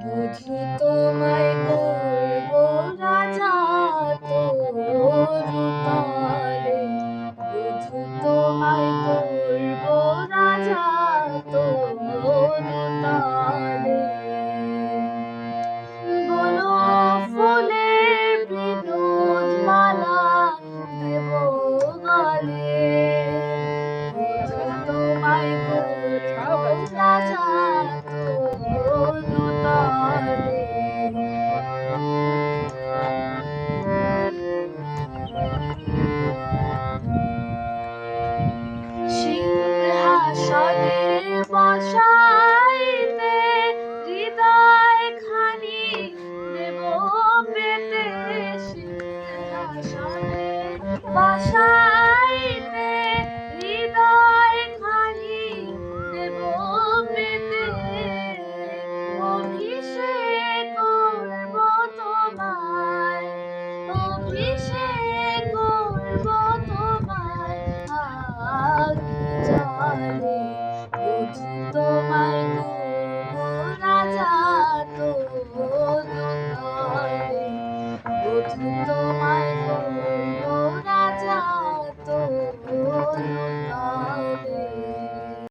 বধূ তোমায় করব রাজা তরু তলে, বধূ তোমায় করব রাজা তরু তলে। বলো ফুলের বিনোদ মালা দেব গলে, বধূ তোমায় করব রাজা তরু তলে। সিংহাসনে বসাইতে হৃদয় খানি দেব পেতে, সিংহাসনে বসাইতে হৃদয় খানি দেব পেতে। অভিষেক করব তোমায়, অভিষেক করব তোমায় আখি জলে, বধূ তোমায় করব রাজা তরু তলে, বধূ তোমায় করব রাজা তরু